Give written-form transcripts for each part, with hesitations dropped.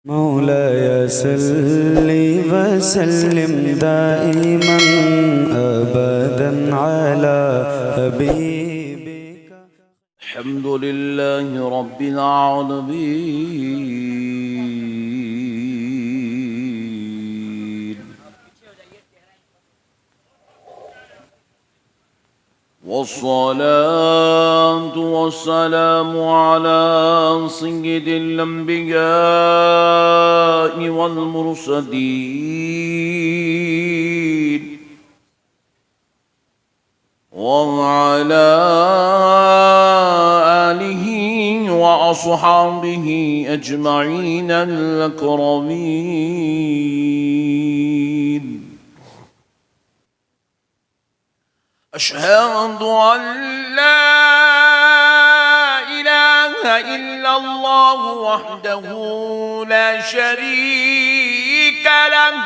मौलाय सल्लि वसल्लिम दाइमन अबदन अला हबीबिका। अल्हम्दुलिल्लाहि रब्बिल आलमीन वस्सलातु वस्सलामु अला सय्यिदिल अंबिया'i वल मुरसलीन वअला आलिहि व अस्हाबिहि अजमईन अल-अकरमीन। अशहदु अन ला इलाहा इल्लल्लाह वहदहु ला शरीका लहु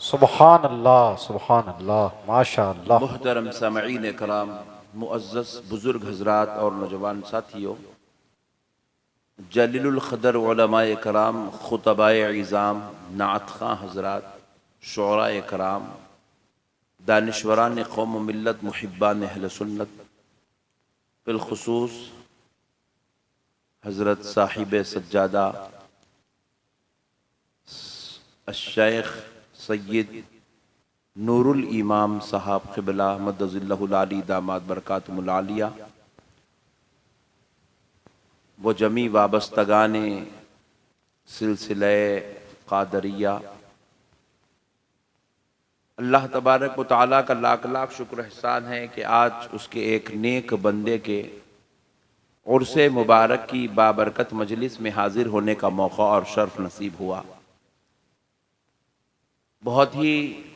सुबहान अल्लाह माशा अल्लाह। मुहतरम सामईन कराम, मुअज़्ज़ज़ बुजुर्ग हजरात और नौजवान साथियों, जलीलुल क़दर उलमाए कराम, खुतबाए इज़ाम, नात ख़ां हजरात, शुअराए कराम, दानिशवरान कौम व मिल्लत, मुहिब्बान अहले सुन्नत, बिलखुसूस हज़रत साहिब सज्जादा शेख सैयद नूरुल इमाम साहब क़िबला मद्दज़िल्लहुल आली दामाद बरकातुहुल आलिया व जमी वाबस्तगाने सिलसिले क़ादरिया, अल्लाह तबारक व तआला का लाख लाख शुक्र एहसान है कि आज उसके एक नेक बंदे के उर्से मुबारक की बाबरकत मजलिस में हाजिर होने का मौका और शर्फ नसीब हुआ। बहुत ही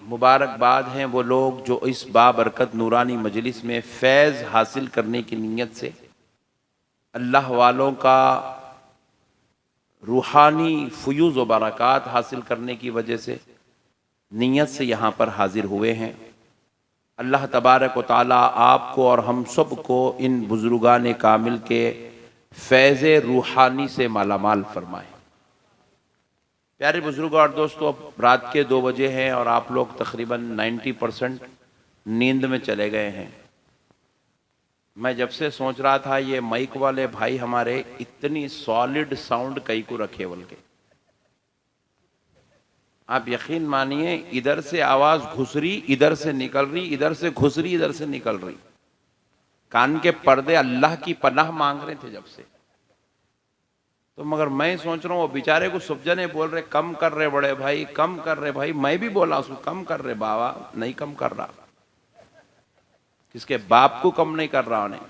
मुबारकबाद हैं वो लोग जो इस बाबरकत नूरानी मजलिस में फैज़ हासिल करने की नीयत से अल्लाह वालों का रूहानी फयूज़ व बरक़ात हासिल करने की वजह से नीयत से यहाँ पर हाजिर हुए हैं। अल्लाह तबारक व तआला आपको और हम सब को इन बुजुर्गान कामिल के फैज़ रूहानी से मालामाल फरमाए। प्यारे बुजुर्ग और दोस्तों, अब रात के 2 बजे हैं और आप लोग तकरीबन 90% नींद में चले गए हैं। मैं जब से सोच रहा था ये माइक वाले भाई हमारे इतनी सॉलिड साउंड कई को रखे बोल के, आप यकीन मानिए इधर से आवाज घुस रही, इधर से निकल रही, इधर से घुस रही, इधर से निकल रही। कान के पर्दे अल्लाह की पनाह मांग रहे थे जब से। तो मगर मैं सोच रहा हूँ वो बेचारे को सब जने बोल रहे कम कर रहे बड़े भाई, कम कर रहे भाई। मैं भी बोला उसको कम कर रहे बाबा, नहीं कम कर रहा, किसके बाप को कम नहीं कर रहा उन्हें।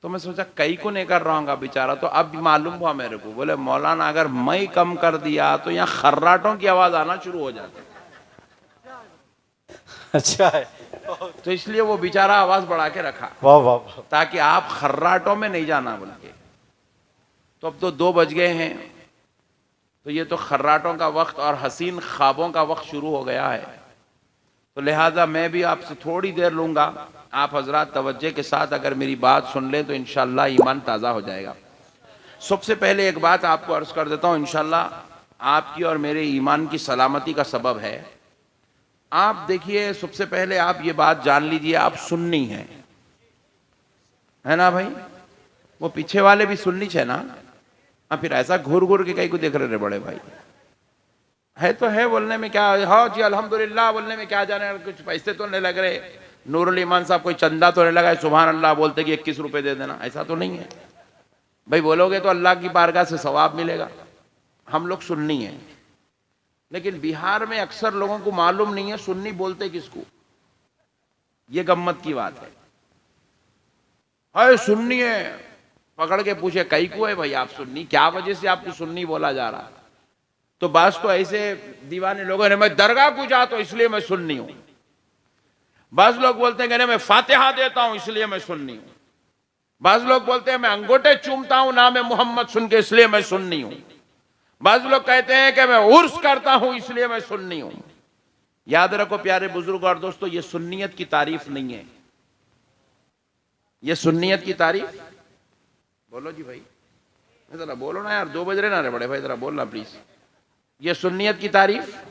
तो मैं सोचा कई को नहीं कर रहा हूँ बेचारा। तो अब मालूम हुआ मेरे को, बोले मौलाना अगर मैं कम कर दिया तो यहाँ खर्राटों की आवाज आना शुरू हो जाती। अच्छा है। तो इसलिए वो बेचारा आवाज बढ़ा के रखा, वाह वाह वाह। ताकि आप खर्राटों में नहीं जाना बोल के। तो अब तो 2 बज गए हैं, तो ये तो खर्राटों का वक्त और हसीन ख्वाबों का वक्त शुरू हो गया है। तो लिहाजा मैं भी आपसे थोड़ी देर लूंगा। आप हजरात तवज्जो के साथ अगर मेरी बात सुन लें तो इंशाअल्लाह ईमान ताज़ा हो जाएगा। सबसे पहले एक बात आपको अर्ज कर देता हूँ, इंशाअल्लाह आपकी और मेरे ईमान की सलामती का सबब है। आप देखिए, सबसे पहले आप ये बात जान लीजिए, आप सुन्नी हैं, है ना भाई? वो पीछे वाले भी सुन्नी है ना? फिर ऐसा घूर घूर के कहीं को देख रहे बड़े भाई। है तो है बोलने में क्या, हाँ जी अल्हम्दुलिल्लाह बोलने में क्या जाने, कुछ पैसे तो नहीं लग रहे। नूरुल ईमान साहब कोई चंदा तो नहीं लगा है, सुभान अल्लाह बोलते कि 21 रुपए दे देना, ऐसा तो नहीं है भाई। बोलोगे तो अल्लाह की बारगाह से सवाब मिलेगा। हम लोग सुन्नी हैं, लेकिन बिहार में अक्सर लोगों को मालूम नहीं है सुन्नी बोलते किसको। ये गम्मत की बात है। हाय सुन्नी है, पकड़ के पूछे कई को है भाई आप सुन्नी, क्या वजह से आपको सुन्नी बोला जा रहा? तो बास तो ऐसे दीवाने लोगों ने, मैं दरगाह को जाता हूं इसलिए मैं सुन्नी हूं। बाज लोग बोलते हैं मैं फातिहा देता हूं इसलिए मैं सुन्नी हूं। बाज लोग बोलते हैं मैं अंगूठे चूमता हूं नाम मोहम्मद सुन के इसलिए मैं सुन्नी हूं। बाज लोग कहते हैं कि मैं उर्स करता हूं इसलिए मैं सुन्नी हूं। याद रखो प्यारे बुजुर्ग और दोस्तों, ये सुन्नियत की तारीफ नहीं है। ये सुन्नियत की तारीफ, बोलो जी भाई, जरा बोलो ना यार, 2 बज रहे ना रे बड़े भाई, जरा बोलना प्लीज। ये सुन्नियत की तारीफ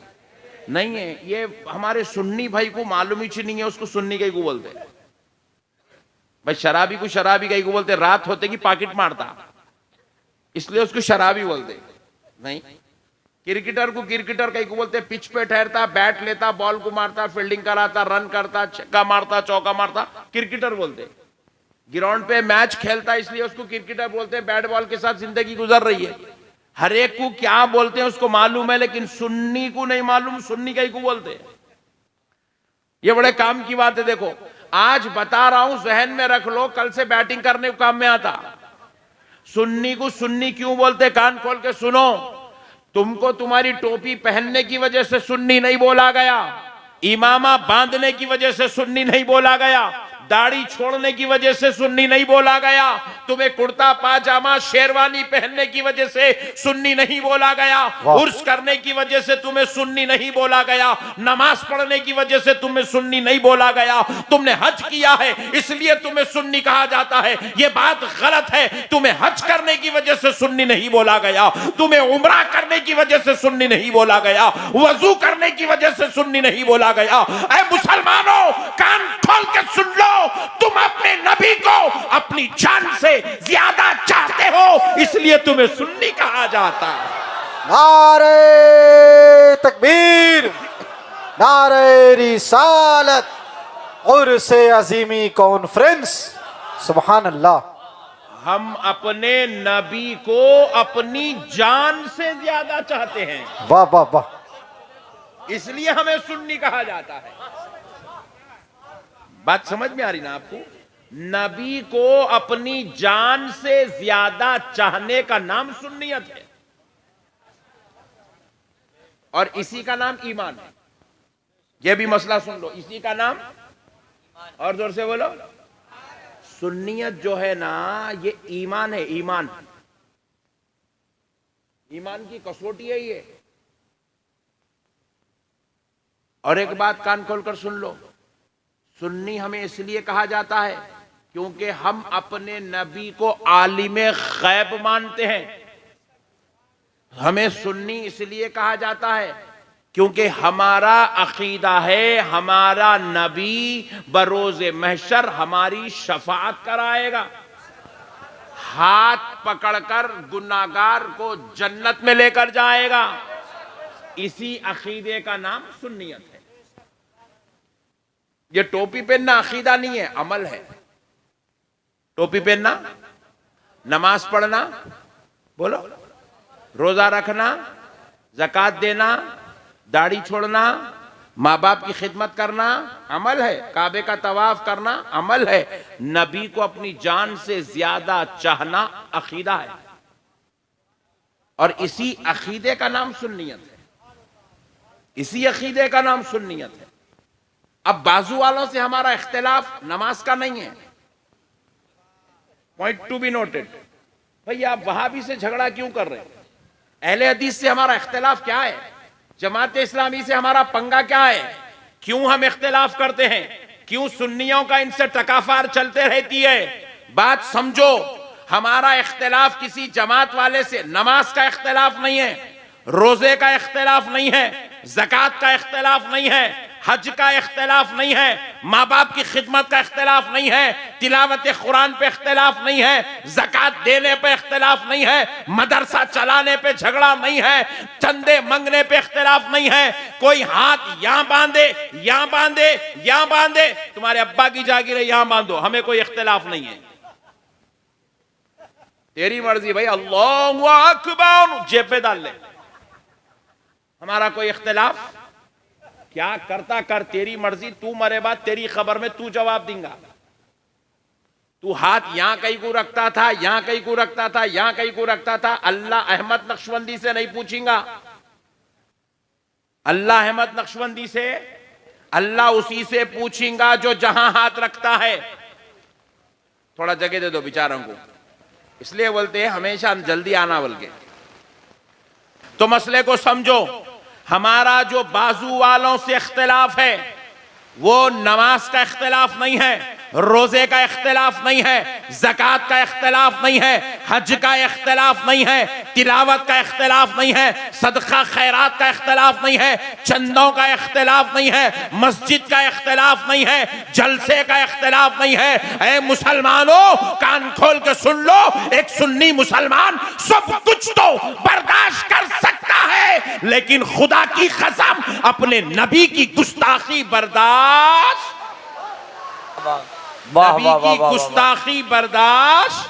नहीं है। ये हमारे सुन्नी भाई को मालूम ही नहीं है उसको सुन्नी कहीं को बोलते भाई। शराबी को शराबी कहीं को बोलते, रात होते कि पॉकेट मारता इसलिए उसको शराबी बोलते नहीं। क्रिकेटर को क्रिकेटर कहीं को बोलते, पिच पे ठहरता, बैट लेता, बॉल को मारता, फील्डिंग कराता, रन करता, छक्का मारता, चौका मारता, क्रिकेटर बोलते। ग्राउंड पे मैच खेलता इसलिए उसको क्रिकेटर बोलते। बैट बॉल के साथ जिंदगी गुजर रही है। हर एक को क्या बोलते हैं उसको मालूम है, लेकिन सुन्नी को नहीं मालूम सुन्नी कहीं को बोलते हैं। ये बड़े काम की बात है। देखो आज बता रहा हूं, जहन में रख लो, कल से बैटिंग करने को काम में आता। सुन्नी को सुन्नी क्यों बोलते, कान खोल के सुनो। तुमको तुम्हारी टोपी पहनने की वजह से सुन्नी नहीं बोला गया, इमामा बांधने की वजह से सुन्नी नहीं बोला गया, दाढ़ी छोड़ने की वजह से सुन्नी नहीं बोला गया, तुम्हें कुर्ता पाजामा शेरवानी पहनने की वजह से सुन्नी नहीं बोला गया, उर्स करने की वजह से तुम्हें सुन्नी नहीं बोला गया, नमाज पढ़ने की वजह से तुम्हें सुन्नी नहीं बोला गया, तुमने हज किया है इसलिए तुम्हें सुन्नी कहा जाता है। यह बात गलत है। तुम्हें हज करने की वजह से सुन्नी नहीं बोला गया, तुम्हें उम्रा करने की वजह से सुन्नी नहीं बोला गया, वजू करने की वजह से सुन्नी नहीं बोला गया। ऐ मुसलमानों, कान खोल के सुन लो, तुम अपने नबी को अपनी जान से ज्यादा चाहते हो इसलिए तुम्हें सुन्नी कहा जाता है। नारे तकबीर, नारे रिसालत, उर्से अजीमी कॉन्फ्रेंस, सुभान अल्लाह। हम अपने नबी को अपनी जान से ज्यादा चाहते हैं, वाह वाह वाह, इसलिए हमें सुन्नी कहा जाता है। बात समझ में आ रही ना आपको? नबी को अपनी जान से ज्यादा चाहने का नाम सुन्नियत है और इसी का नाम ईमान है। यह भी मसला सुन लो, इसी का नाम, और जोर से बोलो, सुन्नियत जो है ना, ये ईमान है। ईमान, ईमान की कसौटी यही है। और एक बात कान खोलकर सुन लो, सुन्नी हमें इसलिए कहा जाता है क्योंकि हम अपने नबी को आलिमे गैब मानते हैं। हमें सुन्नी इसलिए कहा जाता है क्योंकि हमारा अकीदा है हमारा नबी बरोज़े महशर हमारी शफाअत कराएगा, हाथ पकड़कर गुनाहगार को जन्नत में लेकर जाएगा। इसी अकीदे का नाम सुन्नियत है। ये टोपी पहनना अकीदा नहीं है, अमल है। टोपी पहनना, नमाज पढ़ना, बोलो, रोजा रखना, ज़कात देना, दाढ़ी छोड़ना, माँ बाप की खिदमत करना अमल है। काबे का तवाफ करना अमल है। नबी को अपनी जान से ज्यादा चाहना अकीदा है, और इसी अकीदे का नाम सुन्नियत है। इसी अकीदे का नाम सुन्नियत है। अब बाजू वालों से हमारा इख्तिलाफ नमाज का नहीं है, पॉइंट टू बी नोटेड। भैया आप वहाबी से झगड़ा क्यों कर रहे हैं? अहले हदीस से हमारा इख्तिलाफ क्या है? जमात इस्लामी से हमारा पंगा क्या है? क्यों हम इख्तिलाफ करते हैं? क्यों सुन्नियों का इनसे टकाफार चलते रहती है? बात समझो, हमारा इख्तिलाफ किसी जमात वाले से नमाज का इख्तिलाफ नहीं है, रोजे का इख्तिलाफ नहीं है, ज़कात का इख्तिलाफ नहीं है, हज का इख्तिलाफ नहीं है, माँ बाप की खिदमत का इख्तिलाफ नहीं है, तिलावत कुरान पे इख्तिलाफ नहीं है, ज़कात देने पे इख्तिलाफ नहीं है, मदरसा चलाने पे झगड़ा नहीं है, चंदे मंगने पे इख्तिलाफ नहीं है। कोई हाथ यहां बांधे, यहां बांधे, यहां बांधे, तुम्हारे अब्बा की जागीर है यहां बांधो, हमें कोई इख्तिलाफ नहीं है। तेरी मर्जी भाई, अल्लाहु अकबर जेब पे डाल ले, हमारा कोई इख्तिलाफ। क्या करता कर, तेरी मर्जी, तू मरे बाद तेरी खबर में तू जवाब देगा। तू हाथ यहां कहीं को रखता था, यहां कहीं को रखता था, यहां कहीं को रखता था, अल्लाह अहमद नक्शबंदी से नहीं पूछेगा। अल्लाह अहमद नक्शबंदी से, अल्लाह उसी से पूछेगा जो जहां हाथ रखता है। थोड़ा जगह दे दो बेचारों को, इसलिए बोलते हैं हमेशा जल्दी आना बोल के। तो मसले को समझो, हमारा जो बाजू वालों से इख्तिलाफ है वो नमाज का इख्तिलाफ नहीं है, रोजे का इख्तिलाफ नहीं है, ज़कात का इख्तिलाफ नहीं है, हज का इख्तिलाफ नहीं है, तिलावत का इख्तिलाफ नहीं है, सदका खैरात का इख्तिलाफ नहीं है, चंदों का इख्तिलाफ नहीं है, मस्जिद का इख्तिलाफ नहीं है, जलसे का इख्तिलाफ नहीं है। ऐ मुसलमानों, कान खोल के सुन लो, एक सुन्नी मुसलमान सब कुछ तो बर्दाश्त कर सकता है, लेकिन खुदा की कसम अपने नबी की गुस्ताखी बर्दाश्त, नबी की गुस्ताखी बर्दाश्त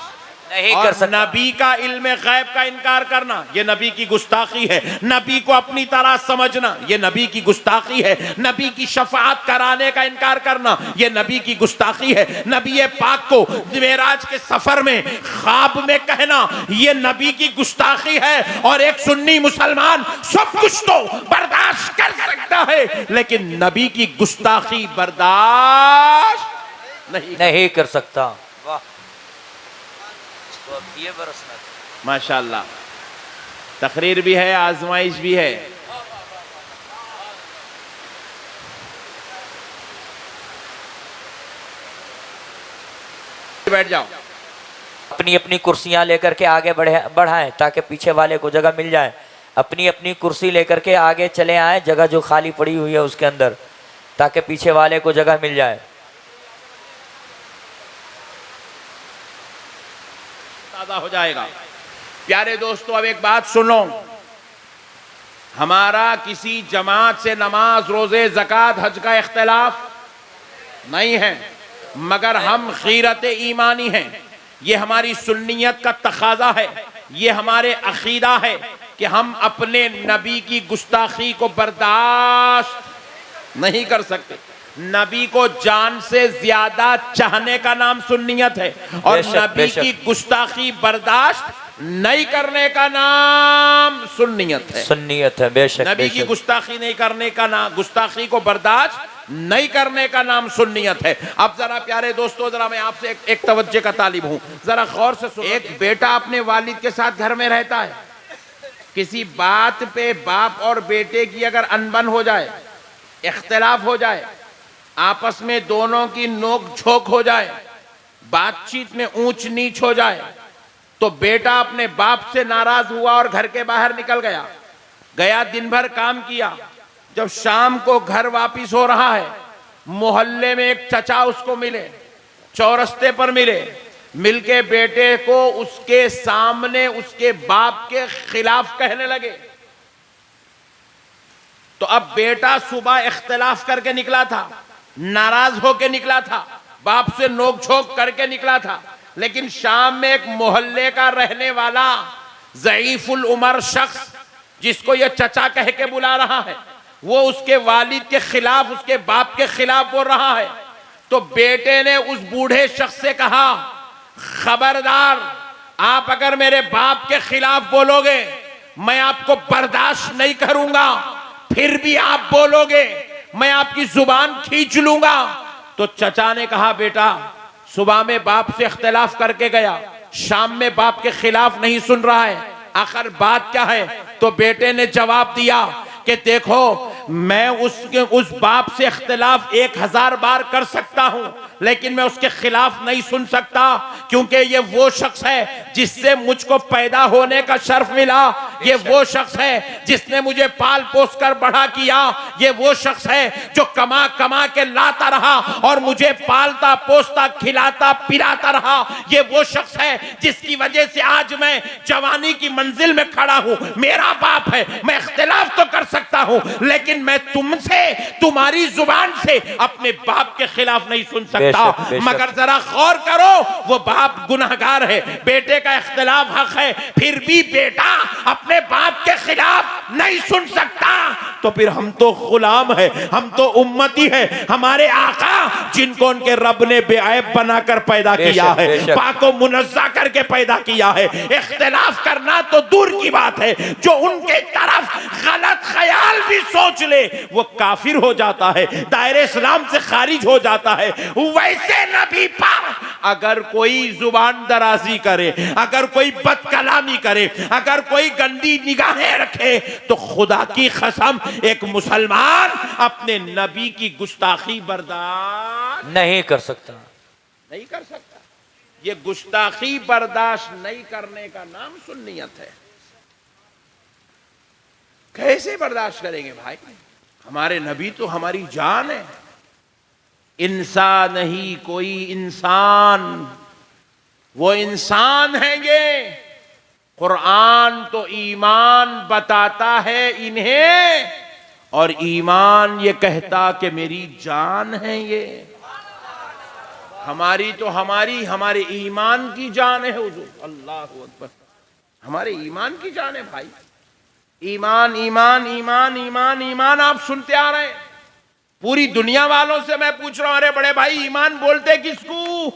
नहीं कर सकता। नबी का इल्म गैब का इनकार करना ये नबी की गुस्ताखी है। नबी को अपनी तरह समझना ये नबी की गुस्ताखी है। नबी की शफाअत कराने का इनकार करना ये नबी की गुस्ताखी है। नबी पाक को मेराज के सफर में ख्वाब में कहना ये नबी की गुस्ताखी है। और एक सुन्नी मुसलमान सब कुछ तो बर्दाश्त कर सकता है, लेकिन नबी की गुस्ताखी बर्दाश्त नहीं कर सकता। वाह, तो अब ये बरसना माशाअल्लाह, तकरीर भी है, आजमाइश भी है। बैठ जाओ, अपनी अपनी कुर्सियां लेकर के आगे बढ़ाएं ताकि पीछे वाले को जगह मिल जाए। अपनी अपनी कुर्सी लेकर के आगे चले आए, जगह जो खाली पड़ी हुई है उसके अंदर, ताकि पीछे वाले को जगह मिल जाए। हो जाएगा। प्यारे दोस्तों, अब एक बात सुनो, हमारा किसी जमात से नमाज, रोजे, ज़कात, हज का इख्तिलाफ नहीं है, मगर हम गीरत ईमानी हैं। ये हमारी सुन्नियत का तकाजा है, ये हमारे अकीदा है कि हम अपने नबी की गुस्ताखी को बर्दाश्त नहीं कर सकते। नबी को जान से ज्यादा चाहने का नाम सुन्नियत है, और नबी की गुस्ताखी बर्दाश्त नहीं करने का नाम सुन्नियत है। सुन्नियत है, बेशक। नबी की गुस्ताखी नहीं करने का नाम, गुस्ताखी को बर्दाश्त नहीं करने का नाम सुन्नियत है। अब जरा प्यारे दोस्तों, जरा मैं आपसे एक तवज्जो का तालिब हूं, जरा गौर से सुनो। एक बेटा अपने वालिद के साथ घर में रहता है, किसी बात पे बाप और बेटे की अगर अनबन हो जाए, इख्तिलाफ हो जाए, आपस में दोनों की नोक झोंक हो जाए, बातचीत में ऊंच नीच हो जाए, तो बेटा अपने बाप से नाराज हुआ और घर के बाहर निकल गया दिन भर काम किया। जब शाम को घर वापिस हो रहा है, मोहल्ले में एक चचा उसको मिले, चौरस्ते पर मिलके बेटे को उसके सामने उसके बाप के खिलाफ कहने लगे। तो अब बेटा सुबह इख्तिलाफ करके निकला था, नाराज होके निकला था, बाप से नोक-झोंक करके निकला था, लेकिन शाम में एक मोहल्ले का रहने वाला ज़ईफुल उमर शख्स जिसको ये चचा कह के बुला रहा है, वो उसके वालिद के खिलाफ, उसके बाप के खिलाफ बोल रहा है। तो बेटे ने उस बूढ़े शख्स से कहा, खबरदार, आप अगर मेरे बाप के खिलाफ बोलोगे मैं आपको बर्दाश्त नहीं करूंगा, फिर भी आप बोलोगे मैं आपकी जुबान खींच लूंगा। तो चचा ने कहा, बेटा सुबह में बाप से इख्तिलाफ करके गया, शाम में बाप के खिलाफ नहीं सुन रहा है, आखिर बात क्या है? तो बेटे ने जवाब दिया कि देखो, मैं उस बाप से इख्तिलाफ 1000 बार कर सकता हूं, लेकिन मैं उसके खिलाफ नहीं सुन सकता, क्योंकि ये वो शख्स है जिससे मुझको पैदा होने का शर्फ मिला, ये वो शख्स है जिसने मुझे पाल पोस कर बड़ा किया, ये वो शख्स है जो कमा कमा के लाता रहा और मुझे पालता पोसता खिलाता पिलाता रहा, ये वो शख्स है जिसकी वजह से आज मैं जवानी की मंजिल में खड़ा हूं। मेरा बाप है, मैं इख्तिलाफ तो कर सकता हूं, लेकिन मैं तुमसे, तुम्हारी जुबान से अपने बाप के खिलाफ नहीं सुन सकता। मगर जरा गौर करो, वो बाप गुनहगार है, बेटे का इख्तिलाफ हक है, फिर भी बेटा अपने बाप के खिलाफ नहीं सुन सकता। तो फिर हम तो गुलाम है, हम तो उम्मती है, हमारे आका जिनको उनके रब ने बेऐब बनाकर पैदा किया है, पाको मुनज़्ज़ा करके पैदा किया है, इख्तिलाफ करना तो दूर की बात है, जो उनके तरफ गलत ख्याल भी सोच ले वो काफिर हो जाता है, दायरे इस्लाम से खारिज हो जाता है। वैसे नबी पर अगर कोई जुबान दराजी करे, अगर कोई बदकलामी करे, अगर कोई गंदी निगाहें रखे, तो खुदा की कसम एक मुसलमान अपने नबी की गुस्ताखी बर्दाश्त नहीं कर सकता, नहीं कर सकता। ये गुस्ताखी बर्दाश्त नहीं करने का नाम सुन्नियत है। कैसे बर्दाश्त करेंगे भाई? हमारे नबी तो हमारी जान है। इंसान नहीं कोई इंसान, वो इंसान हैं ये। कुरान तो ईमान बताता है इन्हें, और ईमान ये कहता कि मेरी जान है ये। हमारी तो हमारे ईमान की जान है हुजूर। अल्लाह अकबर, हमारे ईमान की जान है भाई। ईमान ईमान ईमान ईमान ईमान आप सुनते आ रहे हैं। पूरी दुनिया वालों से मैं पूछ रहा हूं, अरे बड़े भाई ईमान बोलते किसको?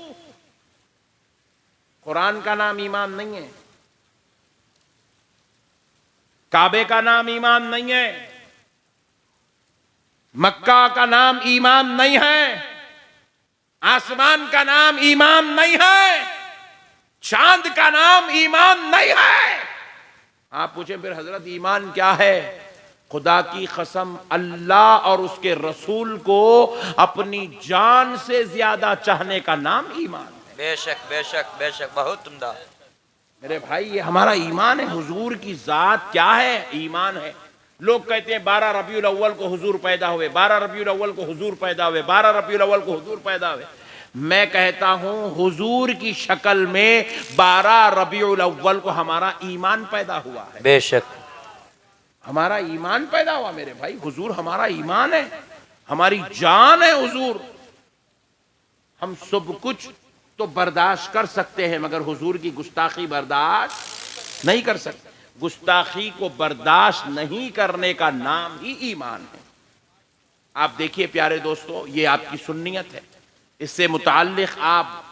कुरान का नाम ईमान नहीं है, काबे का नाम ईमान नहीं है, मक्का का नाम ईमान नहीं है, आसमान का नाम ईमान नहीं है, चांद का नाम ईमान नहीं है। आप पूछें फिर हजरत ईमान क्या है? खुदा की कसम, अल्लाह और उसके रसूल को अपनी जान से ज्यादा चाहने का नाम ईमान है। बेशक बेशक बेशक, बहुत उम्दा। मेरे भाई ये हमारा ईमान है। हुजूर की जात क्या है? ईमान है। लोग कहते हैं 12 रबीउल अव्वल को हुजूर पैदा हुए, 12 रबीउल अव्वल को हुजूर पैदा हुए, 12 रबीउल अव्वल को हुजूर पैदा हुए। मैं कहता हूं हुजूर की शक्ल में 12 रबीउल अव्वल को हमारा ईमान पैदा हुआ है। बेशक हमारा ईमान पैदा हुआ मेरे भाई। हुजूर हमारा ईमान है, हमारी जान है हुजूर। हम सब कुछ तो बर्दाश्त कर सकते हैं, मगर हुजूर की गुस्ताखी बर्दाश्त नहीं कर सकते। गुस्ताखी को बर्दाश्त नहीं करने का नाम ही ईमान है। आप देखिए प्यारे दोस्तों, ये आपकी सुन्नियत है। इससे मुताल्लिक आप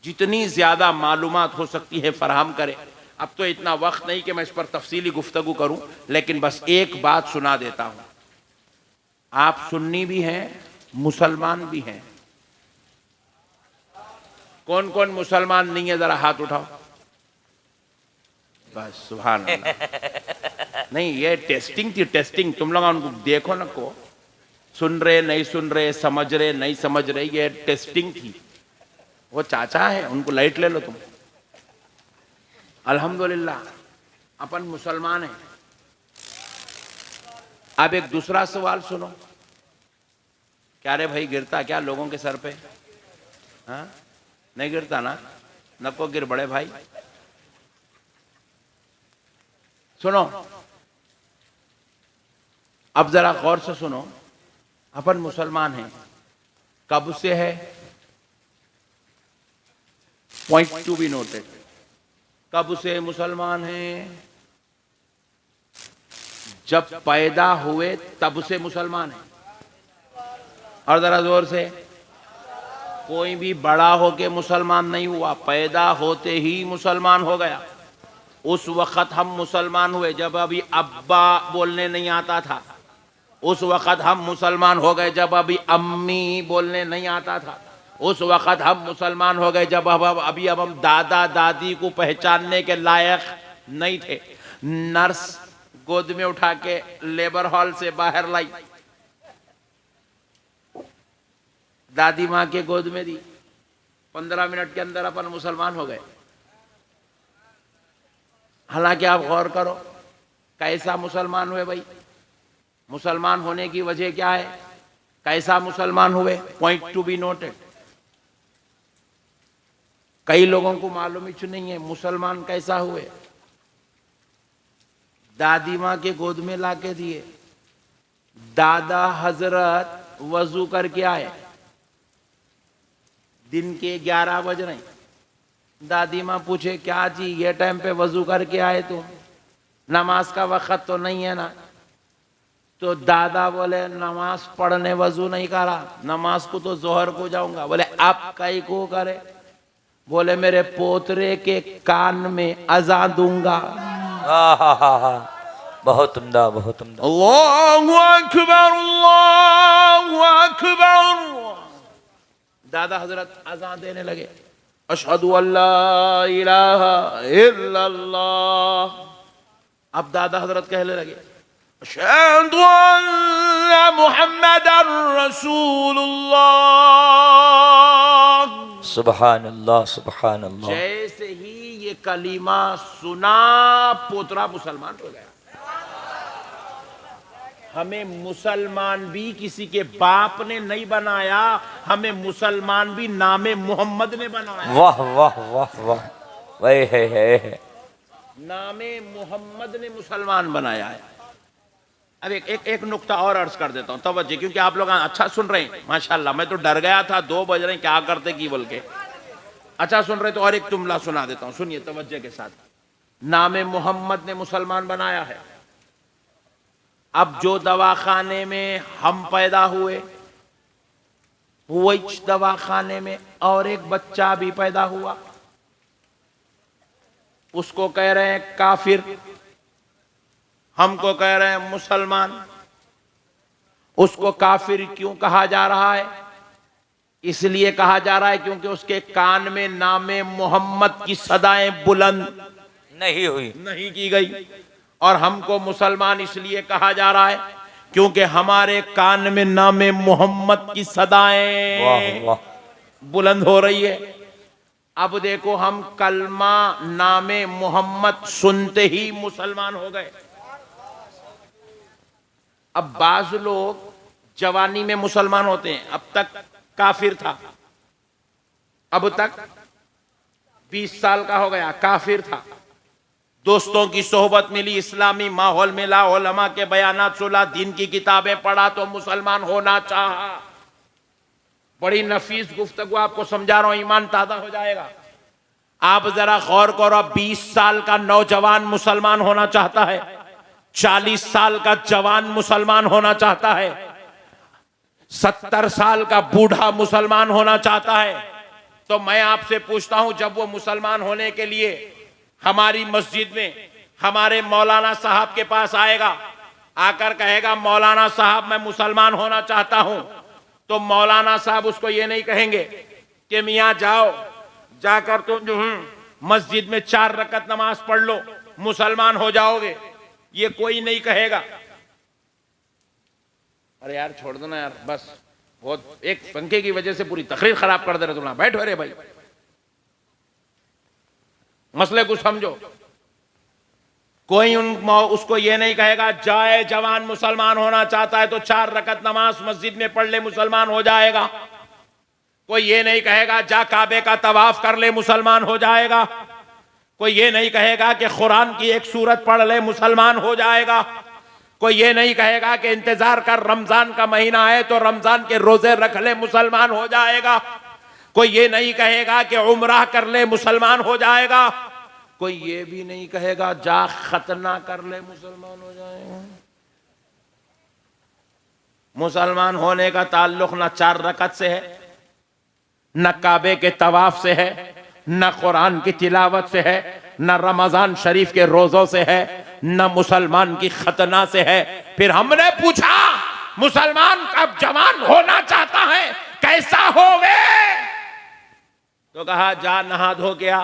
जितनी ज्यादा मालूमात हो सकती है फराहम करें। अब तो इतना वक्त नहीं कि मैं इस पर तफसीली गुफ्तगू करूं, लेकिन बस एक बात सुना देता हूं। आप सुन्नी भी हैं, मुसलमान भी हैं। कौन कौन मुसलमान नहीं है? जरा हाथ उठाओ। बस सुभान अल्लाह। नहीं ये टेस्टिंग थी, टेस्टिंग। तुम लोग उनको देखो ना को, सुन रहे नहीं सुन रहे, समझ रहे नहीं समझ रहे, ये टेस्टिंग थी। वो चाचा है, उनको लाइट ले लो तुम। अल्हम्दुलिल्लाह अपन मुसलमान हैं। अब एक दूसरा सवाल सुनो। क्या रे भाई, गिरता क्या लोगों के सर पे? हाँ नहीं गिरता ना, नको गिर बड़े भाई। सुनो अब जरा गौर से सुनो। अपन मुसलमान हैं, कब से है? Point to be noted. कब से मुसलमान हैं? जब पैदा हुए तब से मुसलमान हैं। और जरा जोर से, कोई भी बड़ा होके मुसलमान नहीं हुआ, पैदा होते ही मुसलमान हो गया। उस वक्त हम मुसलमान हुए जब अभी अब्बा बोलने नहीं आता था। उस वक्त हम मुसलमान हो गए जब अभी अम्मी बोलने नहीं आता था। उस वक्त हम मुसलमान हो गए जब अभी हम दादा दादी को पहचानने के लायक नहीं थे। नर्स गोद में उठा के लेबर हॉल से बाहर लाई, दादी माँ के गोद में दी, 15 मिनट के अंदर अपन मुसलमान हो गए। हालांकि आप गौर करो कैसा मुसलमान हुए भाई। मुसलमान होने की वजह क्या है? कैसा मुसलमान हुए? Point to be noted. कई लोगों को मालूम ही नहीं है मुसलमान कैसा हुए। दादी माँ के गोद में लाके दिए, दादा हजरत वजू करके आए, दिन के 11 बज रहे। दादी माँ पूछे क्या जी ये टाइम पे वजू करके आए तुम, नमाज का वक्त तो नहीं है ना? तो दादा बोले नमाज पढ़ने वजू नहीं करा, नमाज को तो जोहर को जाऊंगा। बोले आप कई को करे? बोले मेरे पोतरे के कान में अज़ान दूंगा। बहुत उम्दा, बहुत उम्दा। अल्लाहु अकबर, अल्लाहु अकबर। दादा हजरत अज़ान देने लगे, अशहदु अल्ला इलाहा इल्लल्लाह। अब दादा हजरत कहने लगे, अशहदु अन्ना मुहम्मदर रसूलुल्लाह। सुभान अल्लाह, सुभान अल्लाह। जैसे ही ये कलीमा सुना पोतरा मुसलमान हो गया। हमें मुसलमान भी किसी के बाप ने नहीं बनाया, हमें मुसलमान भी नामे मोहम्मद ने बनाया। वाह वाह वाह वाह, वही है। नामे मोहम्मद ने मुसलमान बनाया है। अब एक नुक्ता और अर्ज कर देता हूं, तवज्जो, क्योंकि आप लोग अच्छा सुन रहे हैं माशाल्लाह। मैं तो डर गया था 2 बज रहे हैं क्या करते की बोल के। अच्छा सुन रहे तो और एक जुमला सुना देता हूं, सुनिए तवज्जो के साथ। नामे मोहम्मद ने मुसलमान बनाया है। अब जो दवाखाने में हम पैदा हुए, वही दवाखाने में और एक बच्चा भी पैदा हुआ, उसको कह रहे हैं काफिर, हमको कह रहे हैं मुसलमान। उसको काफिर क्यों कहा जा रहा है? इसलिए कहा जा रहा है क्योंकि उसके कान में नामे मोहम्मद की सदाएं बुलंद नहीं की गई। और हमको मुसलमान इसलिए कहा जा रहा है क्योंकि हमारे कान में नामे मोहम्मद की सदाएं बुलंद हो रही है। अब देखो हम कलमा नामे मोहम्मद सुनते ही मुसलमान हो गए। अब बाज लोग जवानी में मुसलमान होते हैं, अब तक काफिर था, अब तक 20 साल का हो गया काफिर था। दोस्तों की सोहबत मिली, इस्लामी माहौल मिला, उलमा के बयानात सुना, दीन की किताबें पढ़ा तो मुसलमान होना चाहा। बड़ी नफीस गुफ्तगू आपको समझा रहा हूं, ईमान ताजा हो जाएगा। आप जरा गौर करो, 20 साल का नौजवान मुसलमान होना चाहता है, 40 साल का जवान मुसलमान होना चाहता है, 70 साल का बूढ़ा मुसलमान होना चाहता है। तो मैं आपसे पूछता हूं, जब वो मुसलमान होने के लिए हमारी मस्जिद में हमारे मौलाना साहब के पास आएगा, आकर कहेगा मौलाना साहब मैं मुसलमान होना चाहता हूं, तो मौलाना साहब उसको ये नहीं कहेंगे कि मियां जाओ, जाकर तुम जो मस्जिद में 4 रकत नमाज पढ़ लो, मुसलमान हो जाओगे, ये कोई नहीं कहेगा। अरे यार छोड़ दो ना यार, बस बहुत एक पंखे की वजह से पूरी तकरीर खराब कर दे रहे तुम। बैठो रे भाई, मसले को समझो। कोई उसको ये नहीं कहेगा जाए जवान मुसलमान होना चाहता है तो 4 रकत नमाज मस्जिद में पढ़ ले मुसलमान हो जाएगा। कोई ये नहीं कहेगा जा काबे का तवाफ कर ले मुसलमान हो जाएगा। कोई ये नहीं कहेगा कि कुरान की एक सूरत पढ़ ले मुसलमान हो जाएगा। कोई ये नहीं कहेगा कि इंतजार कर रमजान का महीना है तो रमजान के रोजे रख ले मुसलमान हो जाएगा। कोई ये नहीं कहेगा कि उम्राह कर ले मुसलमान हो जाएगा। कोई ये भी नहीं कहेगा जा खतना कर ले मुसलमान हो जाएगा। मुसलमान होने का ताल्लुक न 4 रकत से है, न काबे के तवाफ से है, न कुरान की तिलावत से है, न रमजान शरीफ के रोजों से है, न मुसलमान की खतना से है। फिर हमने पूछा मुसलमान कब जवान होना चाहता है कैसा होवे? तो कहा जा नहा धो गया।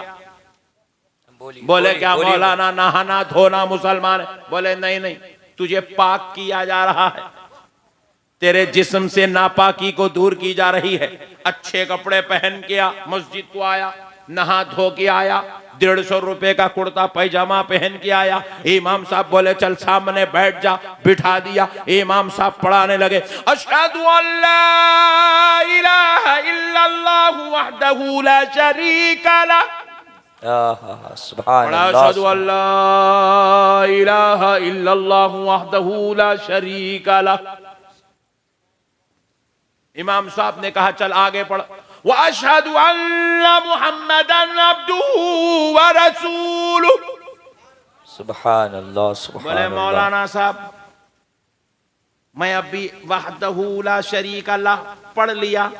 बोले क्या मौलाना नहाना धोना मुसलमान है? बोले नहीं नहीं, तुझे पाक किया जा रहा है, तेरे जिस्म से नापाकी को दूर की जा रही है। अच्छे कपड़े पहन के आ, मस्जिद को आया, नहा धो के आया, 150 रुपए का कुर्ता पैजामा पहन के आया। इमाम साहब बोले चल सामने बैठ जा, बिठा दिया। इमाम साहब पढ़ाने लगे अशहदु अल्ला इलाहा इल्लल्लाहु वहदहु ला शरीका लह। सुभान अल्लाह, अशहदु अल्ला इलाहा इल्लल्लाहु वहदहु ला शरीका लह। इमाम साहब ने कहा चल आगे पढ़। व अशहदु अन्ना मुहम्मदन अब्दुहु व रसूलुहु। सुभान अल्लाह, सुभान बोले अल्लाह। मौलाना साहब मैं अभी वहदहु ला शरीका लह पढ़ लिया,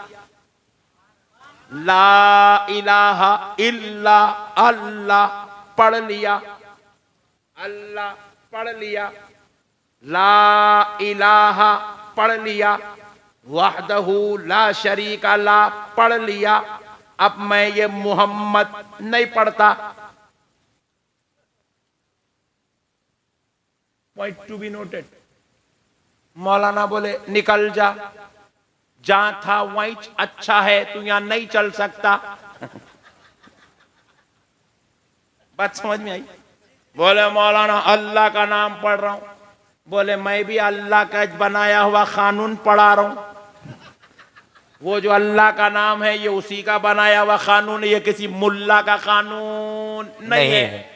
ला इलाहा इल्ला अल्लाह पढ़ लिया, अल्लाह पढ़ लिया, ला इलाहा पढ़ लिया, वहदहु ला शरीका ला पढ़ लिया। अब मैं ये मोहम्मद नहीं पढ़ता। Point to be noted. मौलाना बोले निकल जा, जहां था वहीं अच्छा है, तू यहां नहीं चल सकता। बात समझ में आई? बोले मौलाना अल्लाह का नाम पढ़ रहा हूं। बोले मैं भी अल्लाह का बनाया हुआ कानून पढ़ा रहा हूं। वो जो अल्लाह का नाम है ये उसी का बनाया हुआ कानून है, ये किसी मुल्ला का कानून नहीं है।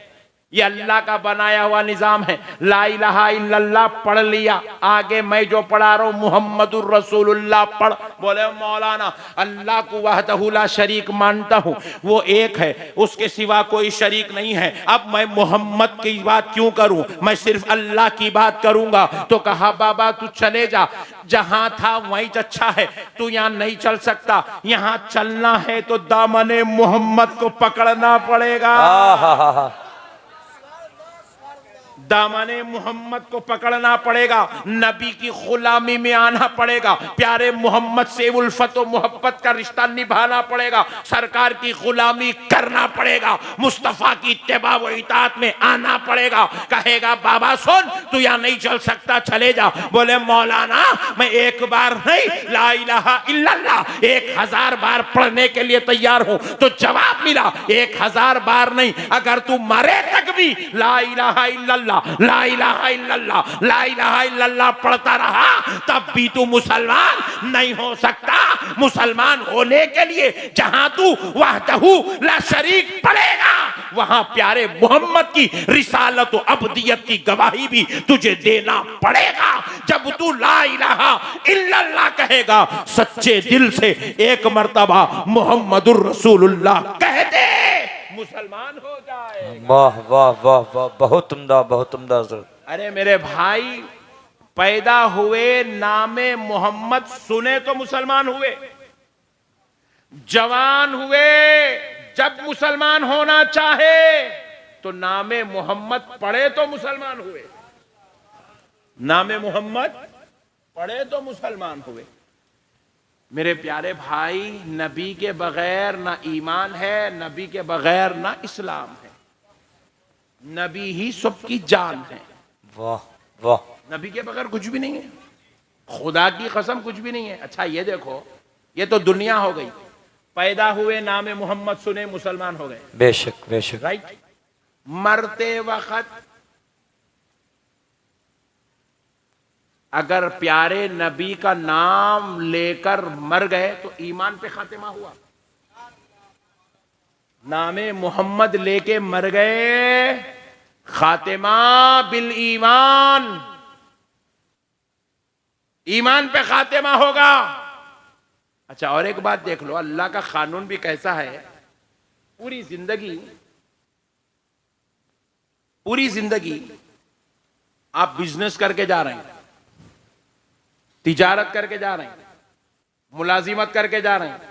ये अल्लाह का बनाया हुआ निजाम है। ला इलाहा इल्लल्लाह पढ़ लिया, आगे मैं जो पढ़ा रहा हूं मुहम्मदुर रसूलुल्लाह पढ़। बोले मौलाना अल्लाह को वहदहु ला शरीक मानता हूं, वो एक है, उसके सिवा कोई शरीक नहीं है। अब मैं मोहम्मद की बात क्यों करूं, मैं सिर्फ अल्लाह की बात करूंगा। तो कहा बाबा तू चले जा, जहां था वहीं अच्छा है, तू यहां नहीं चल सकता। यहां चलना है तो दामने मोहम्मद को पकड़ना पड़ेगा। दामने मोहम्मद को पकड़ना पड़ेगा, नबी की गुलामी में आना पड़ेगा, प्यारे मोहम्मद से उल्फत और मोहब्बत का रिश्ता निभाना पड़ेगा, सरकार की गुलामी करना पड़ेगा, मुस्तफा की इत्तेबा व इताअत में आना पड़ेगा। कहेगा बाबा सुन तू यहाँ नहीं चल सकता, चले जा। बोले मौलाना मैं एक बार नहीं ला इलाहा इल्लल्लाह 1000 बार पढ़ने के लिए तैयार हूं। तो जवाब मिला 1000 बार नहीं, अगर तू मरे तक भी ला इलाहा इल्लल्लाह ला इलाहा इल्लल्लाह ला इलाहा इल्लल्लाह पढ़ता रहा तब भी तू मुसलमान नहीं हो सकता। मुसलमान होने के लिए जहां तू वहदहु ला शरीक पढ़ेगा वहां प्यारे मोहम्मद की रिसालत और अब्दियत की गवाही भी तुझे देना पड़ेगा। जब तू ला इलाहा इल्लल्लाह कहेगा सच्चे दिल से एक मर्तबा मोहम्मदुर रसूलुल्लाह कह दे, मुसलमान हो जाए। वाह वाह वाह वाह, बहुत उम्दा, बहुत उम्दा सर। अरे मेरे भाई पैदा हुए नामे मोहम्मद सुने तो मुसलमान हुए, जवान हुए जब मुसलमान होना चाहे तो नामे मोहम्मद पढ़े तो मुसलमान हुए, नामे मोहम्मद पढ़े तो मुसलमान हुए। मेरे प्यारे भाई नबी के बगैर ना ईमान है, नबी के बगैर ना इस्लाम है। नबी ही सबकी जान है। वाह वाह। नबी के बगैर कुछ भी नहीं है, खुदा की कसम कुछ भी नहीं है। अच्छा ये देखो, ये तो दुनिया हो गई, पैदा हुए नाम मोहम्मद सुने मुसलमान हो गए, बेशक बेशक। राइट। मरते वक्त अगर प्यारे नबी का नाम लेकर मर गए तो ईमान पे खातिमा हुआ। नामे मोहम्मद लेके मर गए, खातिमा बिल ईमान, ईमान पे खातिमा होगा। अच्छा और एक बात देख लो, अल्लाह का कानून भी कैसा है। पूरी जिंदगी आप बिजनेस करके जा रहे हैं, तिजारत करके जा रहे हैं, मुलाजिमत करके जा रहे हैं,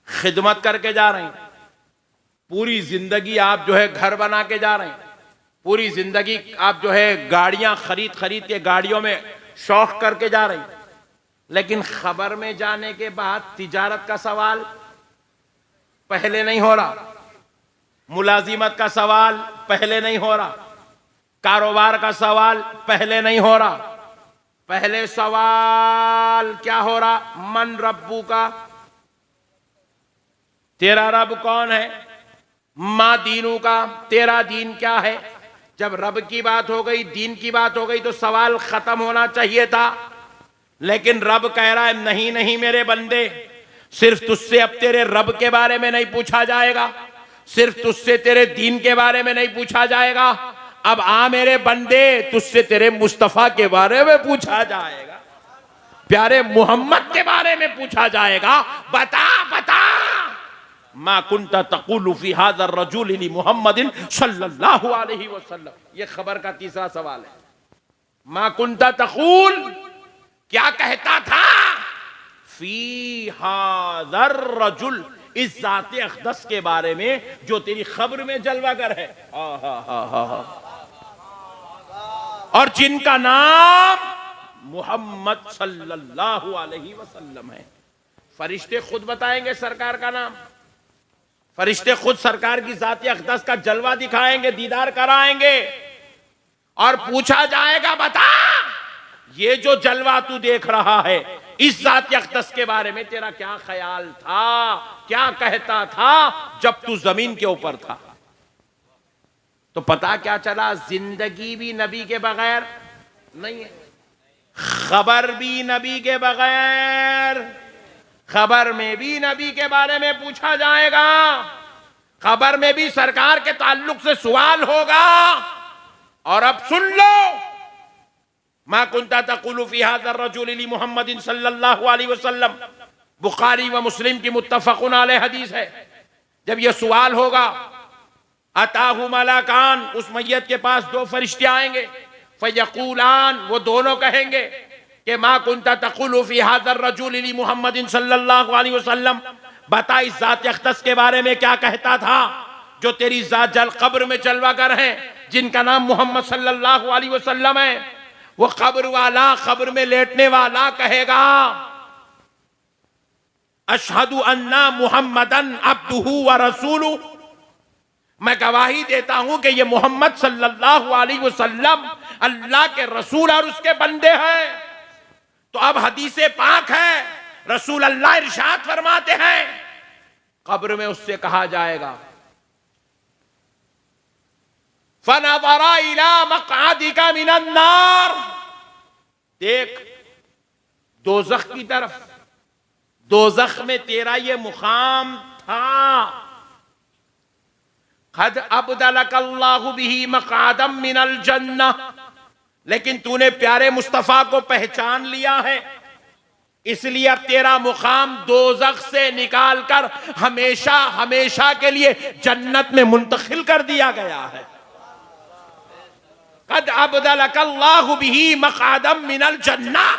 खिदमत करके जा रहे हैं, पूरी जिंदगी आप जो है घर बना के जा रहे हैं, पूरी जिंदगी आप जो है गाड़ियां खरीद के गाड़ियों में शौक करके जा रहे हैं, लेकिन खबर में जाने के बाद तिजारत का सवाल पहले नहीं हो रहा, मुलाजिमत का सवाल पहले नहीं हो रहा, कारोबार का सवाल पहले नहीं हो रहा। पहले सवाल क्या हो रहा? मन रब्बू का, तेरा रब कौन है? माँ दीनू का, तेरा दीन क्या है? जब रब की बात हो गई, दीन की बात हो गई तो सवाल खत्म होना चाहिए था, लेकिन रब कह रहा है नहीं नहीं मेरे बंदे, सिर्फ तुझसे अब तेरे रब के बारे में नहीं पूछा जाएगा, सिर्फ तुझसे तेरे दीन के बारे में नहीं पूछा जाएगा, अब आ मेरे बंदे तुझसे तेरे मुस्तफा के बारे में पूछा जाएगा, प्यारे मोहम्मद के बारे में पूछा जाएगा। बता बता, मा कुंता तक़ूलु फी हाज़ा रजूल लिली मुहम्मदिन सल्लल्लाहु अलैहि वसल्लम। ये खबर का तीसरा सवाल है। मा कुंता तक़ूल, क्या कहता था? फी हाज़ा रजूल, इस जाते अक़दस के बारे में जो तेरी खबर में जलवागर है, और जिनका नाम मोहम्मद सल्लल्लाहु अलैहि वसल्लम है। फरिश्ते खुद बताएंगे सरकार का नाम, फरिश्ते खुद सरकार की जाती अक़दस का जलवा दिखाएंगे, दीदार कराएंगे, और पूछा जाएगा बता ये जो जलवा तू देख रहा है इस जाती अक़दस के बारे में तेरा क्या ख्याल था, क्या कहता था जब तू जमीन के ऊपर था। तो पता क्या चला? जिंदगी भी नबी के बगैर नहीं है, खबर भी नबी के बगैर, खबर में भी नबी के बारे में पूछा जाएगा, खबर में भी सरकार के ताल्लुक से सवाल होगा। और अब सुन लो, मा कुंता तक़ूलु फी हाज़ा रजूल लिली मुहम्मदिन सल्लल्लाहु अलैहि वसल्लम, बुखारी व मुस्लिम की मुत्तफ़क़ुन अलैहि हदीस है। जब यह सवाल होगा, अताहु मलाकान, उस मैयत के पास दो फरिश्ते आएंगे, फयक़ूलान, वो दोनों कहेंगे कि मा कुंता तक़ूलु फी हाज़ा रजूल लिली मुहम्मदिन सल्लल्लाहु अलैहि वसल्लम, बता इस ज़ात अक़दस के बारे में क्या कहता था जो तेरी ज़ात जल कब्र में जलवागर है, जिनका नाम मोहम्मद सल्लल्लाहु अलैहि वसल्लम है। वो कब्र वाला, कब्र में लेटने वाला कहेगा अशहदु अन्ना मुहम्मदन अब्दुहु व रसूलु, मैं गवाही देता हूं कि ये मोहम्मद सल्लल्लाहु अलैहि वसल्लम अल्लाह के रसूल और उसके बंदे हैं। तो अब हदीसे पाक है, रसूल अल्लाह इरशाद फरमाते हैं, कब्र में उससे कहा जाएगा फनज़रा इला मक़अदिका मिनन नार, देख दोज़ख की तरफ, दोज़ख में तेरा ये मुकाम था। क़द अब्दलकल्लाहु बिही मक़अदम मिनल जन्नह, लेकिन तूने प्यारे मुस्तफ़ा को पहचान लिया है, इसलिए अब तेरा मुकाम दोज़ख से निकालकर हमेशा हमेशा के लिए जन्नत में मुंतकिल कर दिया गया है। क़द अब्दलकल्लाहु बिही मक़अदम मिनल जन्नह,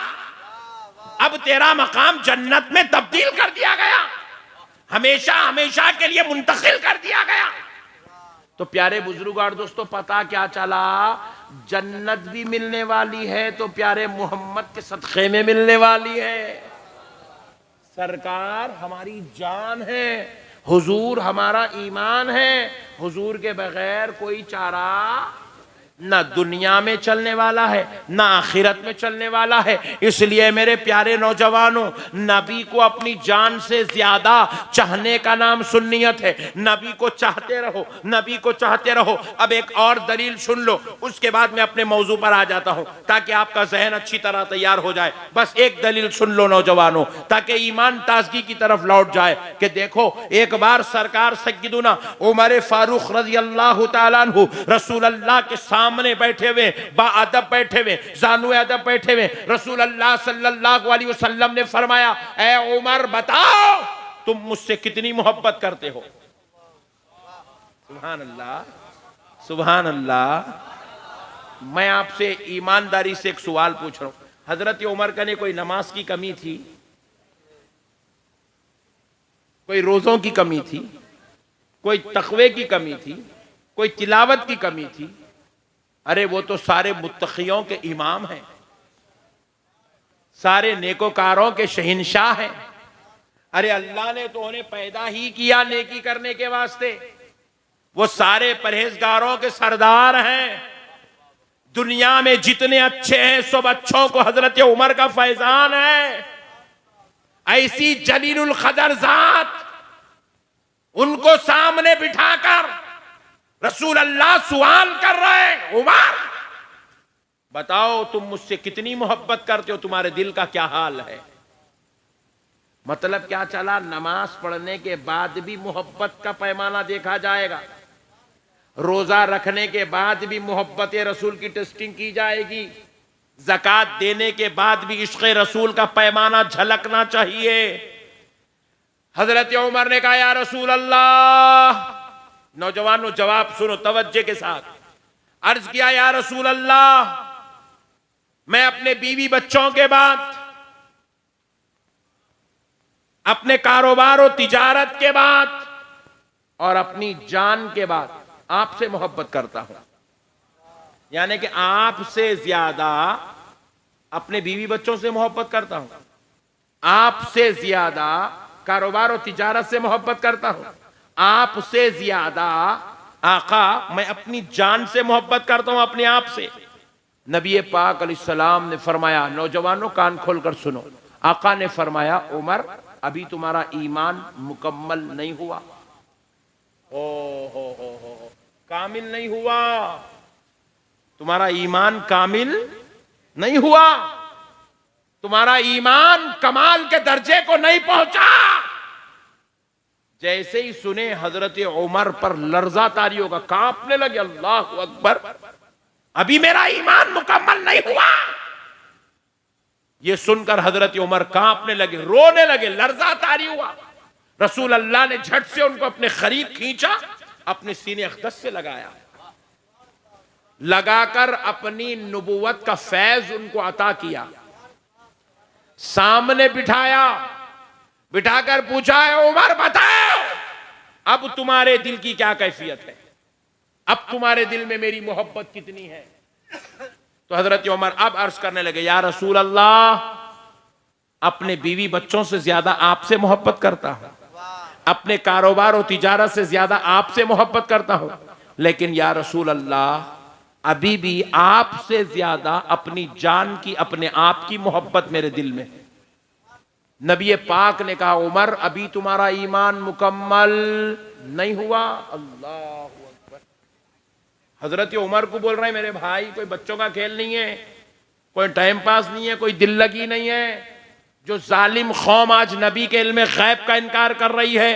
अब तेरा मकाम जन्नत में तब्दील कर दिया गया, हमेशा हमेशा के लिए मुंतकिल कर दिया गया। तो प्यारे बुजुर्ग और दोस्तों, पता क्या चला? जन्नत भी मिलने वाली है तो प्यारे मोहम्मद के सदक़े में मिलने वाली है। सरकार हमारी जान है, हुजूर हमारा ईमान है, हुजूर के बगैर कोई चारा ना दुनिया में चलने वाला है ना आखिरत में चलने वाला है। इसलिए मेरे प्यारे नौजवानों, नबी को अपनी जान से ज्यादा चाहने का नाम सुन्नियत है। नबी को चाहते रहो, नबी को चाहते रहो। अब एक और दलील सुन लो, उसके बाद मैं अपने मौजू पर आ जाता हूं ताकि आपका जहन अच्छी तरह तैयार हो जाए। बस एक दलील सुन लो नौजवानों, ताकि ईमान ताजगी की तरफ लौट जाए कि देखो, एक बार सरकार सय्यदुना उमर फारूक रज़ी अल्लाह तआला अन्हु रसूल अल्लाह के सामने बैठे हुए, बाअदब बैठे हुए, जानू अदब बैठे हुए, रसूल अल्लाह सल्लल्लाहु अलैहि वसल्लम ने फरमाया, ऐ उमर बताओ तुम मुझसे कितनी मोहब्बत करते हो। सुभान अल्लाह, सुभान अल्लाह। मैं आपसे ईमानदारी से एक सवाल पूछ रहा हूं, हजरत उमर का ने कोई नमाज की कमी थी, कोई रोजों की कमी थी, कोई तकवे की कमी थी, कोई तिलावत की कमी थी? अरे वो तो सारे मुत्तकियों के इमाम हैं, सारे नेकोकारों के शहंशाह हैं। अरे अल्लाह ने तो उन्हें पैदा ही किया नेकी करने के वास्ते। वो सारे परहेजगारों के सरदार हैं। दुनिया में जितने अच्छे हैं सब अच्छों को हजरत उमर का फैजान है। ऐसी जलीलुल कदर जात, उनको सामने बिठाकर रसूल अल्लाह सवाल कर रहे हैं, उमर बताओ तुम मुझसे कितनी मोहब्बत करते हो, तुम्हारे दिल का क्या हाल है? मतलब क्या चला, नमाज पढ़ने के बाद भी मोहब्बत का पैमाना देखा जाएगा, रोजा रखने के बाद भी मोहब्बत रसूल की टेस्टिंग की जाएगी, ज़कात देने के बाद भी इश्क़ रसूल का पैमाना झलकना चाहिए। हजरत उमर ने कहा, या रसूल अल्लाह, नौजवानों जवाब सुनो तवज्जो के साथ। अर्ज किया, या रसूल अल्लाह, मैं अपने बीवी बच्चों के बाद, अपने कारोबार और तिजारत के बाद और अपनी जान के बाद आपसे मोहब्बत करता हूं। यानी कि आपसे ज्यादा अपने बीवी बच्चों से मोहब्बत करता हूं, आपसे ज्यादा कारोबार और तिजारत से मोहब्बत करता हूं, आपसे ज्यादा आका मैं अपनी जान से मोहब्बत करता हूं, अपने आप से। नबी पाक अलैहिस्सलाम ने फरमाया, नौजवानों कान खोलकर सुनो, आका ने फरमाया, उमर अभी तुम्हारा ईमान मुकम्मल नहीं हुआ। हो कामिल नहीं हुआ, तुम्हारा ईमान कामिल नहीं हुआ, तुम्हारा ईमान कमाल के दर्जे को नहीं पहुंचा। जैसे ही सुने हजरत उमर पर लर्जा तारी होगा, कांपने लगे, अल्लाह अकबर, अभी मेरा ईमान मुकम्मल नहीं हुआ। यह सुनकर हजरत उमर कांपने लगे, रोने लगे, लर्जा तारी हुआ। रसूल अल्लाह ने झट से उनको अपने करीब खींचा, अपने सीने अक़दस से लगाया, लगाकर अपनी नबुवत का फैज उनको अता किया, सामने बिठाया, बिठाकर पूछा, है उमर बताओ अब तुम्हारे दिल की क्या कैफियत है, अब तुम्हारे दिल में मेरी मोहब्बत कितनी है? तो हजरत उमर अब अर्ज करने लगे, या रसूल अल्लाह, अपने बीवी बच्चों से ज्यादा आपसे मोहब्बत करता हूं, अपने कारोबार और तिजारत से ज्यादा आपसे मोहब्बत करता हूं, लेकिन या रसूल अल्लाह अभी भी आपसे ज्यादा अपनी जान की, अपने आप की मोहब्बत मेरे दिल में। नबी पाक ने कहा, उमर अभी तुम्हारा ईमान मुकम्मल नहीं हुआ। अल्लाह अकबर। हजरत उमर को बोल रहे हैं, मेरे भाई कोई बच्चों का खेल नहीं है, कोई टाइम पास नहीं है, कोई दिल लगी नहीं है। जो जालिम कौम आज नबी के इल्म गैब का इनकार कर रही है,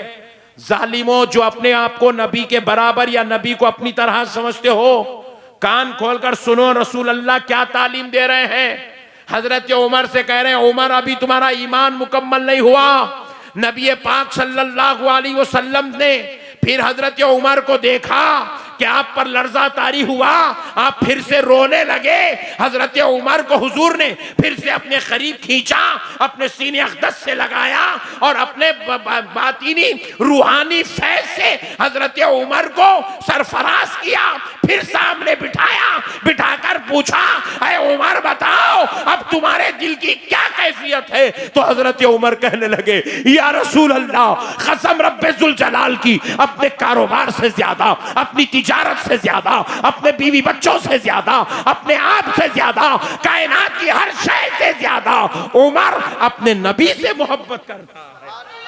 जालिमों जो अपने आप को नबी के बराबर या नबी को अपनी तरह समझते हो, कान खोलकर सुनो, रसूल अल्लाह क्या तालीम दे रहे हैं। हजरत उमर से कह रहे हैं, उमर अभी तुम्हारा ईमान मुकम्मल नहीं हुआ। नबी पाक सल्लल्लाहु अलैहि वसल्लम ने फिर हजरत उमर को देखा कि आप पर लर्जा तारी हुआ, आप फिर से रोने लगे। हजरत उमर को हुजूर ने फिर से अपने करीब खींचा, अपने सीने अक़दस से लगाया और अपने बातिनी रूहानी फैज़ से हजरत उमर को सरफराज किया, फिर सामने बिठाया, बिठाकर पूछा, अरे उमर बताओ अब तुम्हारे दिल की क्या कैफियत है? तो हजरत उमर कहने लगे, या रसूल अल्लाह, कसम रब्बे जुल जलाल की, अपने कारोबार से ज्यादा, अपनी तिजारत से ज्यादा, अपने बीवी बच्चों से ज्यादा, अपने आप से ज्यादा, कायनात की हर शय से ज्यादा उमर अपने नबी से मोहब्बत करता है।